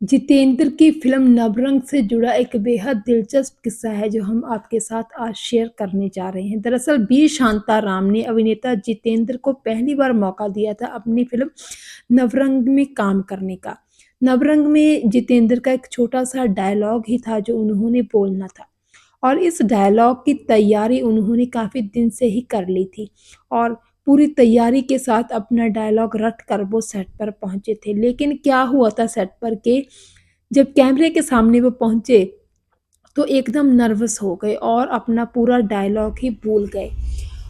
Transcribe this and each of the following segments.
जितेंद्र की फ़िल्म नवरंग से जुड़ा एक बेहद दिलचस्प किस्सा है जो हम आपके साथ आज शेयर करने जा रहे हैं। दरअसल बी शांताराम ने अभिनेता जितेंद्र को पहली बार मौका दिया था अपनी फ़िल्म नवरंग में काम करने का। नवरंग में जितेंद्र का एक छोटा-सा डायलॉग ही था जो उन्होंने बोलना था और इस डायलॉग की तैयारी उन्होंने काफ़ी दिन से ही कर ली थी और पूरी तैयारी के साथ अपना डायलॉग रट कर वो सेट पर पहुँचे थे। लेकिन क्या हुआ था सेट पर कि जब कैमरे के सामने वो पहुँचे, तो एकदम नर्वस हो गए और अपना पूरा डायलॉग ही भूल गए।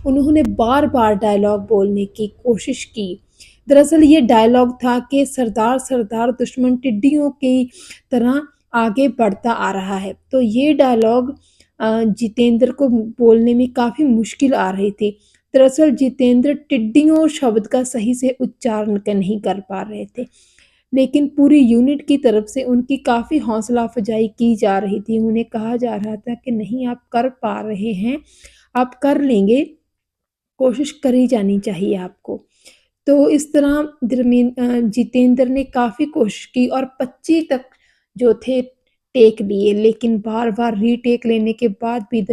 उन्होंने बार-बार डायलॉग बोलने की कोशिश की। दरअसल ये डायलॉग था कि सरदार सरदार दुश्मन टिड्डियों की तरह आगे बढ़ता आ रहा है। तो ये डायलॉग जितेंद्र को बोलने में काफ़ी मुश्किल आ रही थी। दरअसल जितेंद्र टिड्डियों शब्द का सही से उच्चारण नहीं कर पा रहे थे। लेकिन पूरी यूनिट की तरफ से उनकी काफ़ी हौसला अफ़जाई की जा रही थी। उन्हें कहा जा रहा था कि नहीं आप कर पा रहे हैं, आप कर लेंगे, कोशिश करी जानी चाहिए आपको। तो इस तरह जितेंद्र ने काफ़ी कोशिश की और 25 तक जो थे टेक लिए, लेकिन बार-बार रीटेक लेने के बाद भी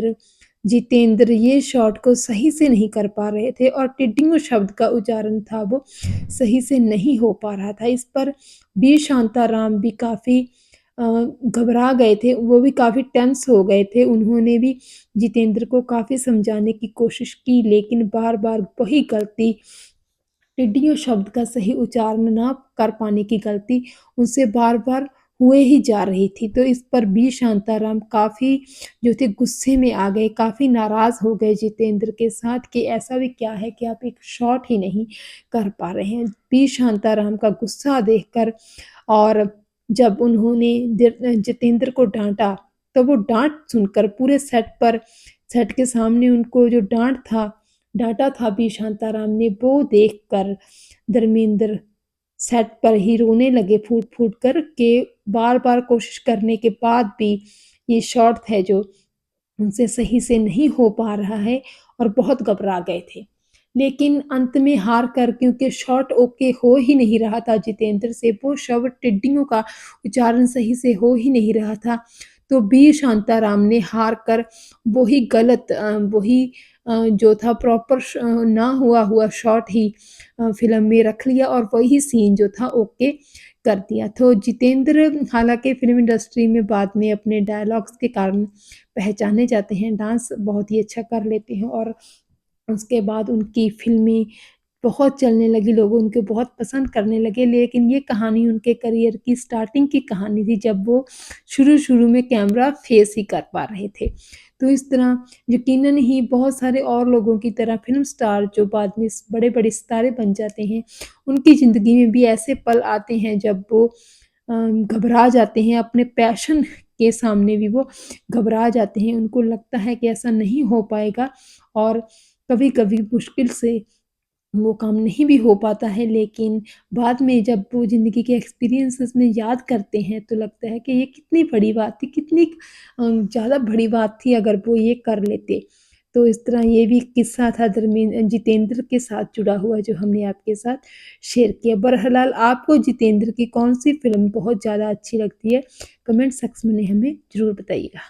जितेंद्र ये शॉट को सही से नहीं कर पा रहे थे और टिड्डियों शब्द का उच्चारण था वो सही से नहीं हो पा रहा था। इस पर बी शांताराम भी काफ़ी घबरा गए थे, वो भी काफ़ी टेंस हो गए थे। उन्होंने भी जितेंद्र को काफ़ी समझाने की कोशिश की, लेकिन बार-बार वही गलती टिड्डियों शब्द का सही उच्चारण ना कर पाने की गलती उनसे बार-बार हुए ही जा रही थी। तो इस पर बी शांताराम काफ़ी जो थे गुस्से में आ गए, काफ़ी नाराज़ हो गए जितेंद्र के साथ कि ऐसा भी क्या है कि आप एक शॉट ही नहीं कर पा रहे हैं। बी शांताराम का गुस्सा देखकर और जब उन्होंने जितेंद्र को डाँटा, तो वो डाँट सुनकर पूरे सेट के सामने उनको जो डाँटा था बी शांताराम ने, वो देखकर धर्मेंद्र सेट पर ही रोने लगे फूट-फूट कर कि बार-बार कोशिश करने के बाद भी ये शॉट है जो उनसे सही से नहीं हो पा रहा है और बहुत घबरा गए थे। लेकिन अंत में हार कर क्योंकि शॉट ओके हो ही नहीं रहा था जितेंद्र से, वो शब्द टिड्डियों का उच्चारण सही से हो ही नहीं रहा था, तो बी शांताराम ने हार कर वही वही जो था प्रॉपर ना हुआ शॉट ही फ़िल्म में रख लिया और वही सीन जो था ओके कर दिया। तो जितेंद्र हालाँकि फ़िल्म इंडस्ट्री में बाद में अपने डायलॉग्स के कारण पहचाने जाते हैं, डांस बहुत ही अच्छा कर लेते हैं और उसके बाद उनकी फ़िल्में बहुत चलने लगी, लोग उनको बहुत पसंद करने लगे। लेकिन ये कहानी उनके करियर की स्टार्टिंग की कहानी थी जब वो शुरू-शुरू में कैमरा फेस ही कर पा रहे थे। तो इस तरह यकीनन ही बहुत सारे और लोगों की तरह फ़िल्म स्टार जो बाद में बड़े-बड़े सितारे बन जाते हैं, उनकी ज़िंदगी में भी ऐसे पल आते हैं जब वो घबरा जाते हैं, अपने पैशन के सामने भी वो घबरा जाते हैं। उनको लगता है कि ऐसा नहीं हो पाएगा और कभी-कभी मुश्किल से वो काम नहीं भी हो पाता है, लेकिन बाद में जब वो ज़िंदगी के एक्सपीरियंसेस में याद करते हैं, तो लगता है कि ये कितनी बड़ी बात थी, कितनी ज़्यादा बड़ी बात थी अगर वो ये कर लेते। तो इस तरह ये भी किस्सा था जितेंद्र के साथ जुड़ा हुआ जो हमने आपके साथ शेयर किया। बहरहाल आपको जितेंद्र की कौन-सी फ़िल्म बहुत ज़्यादा अच्छी लगती है? कमेंट सेक्शन में हमें ज़रूर बताइएगा।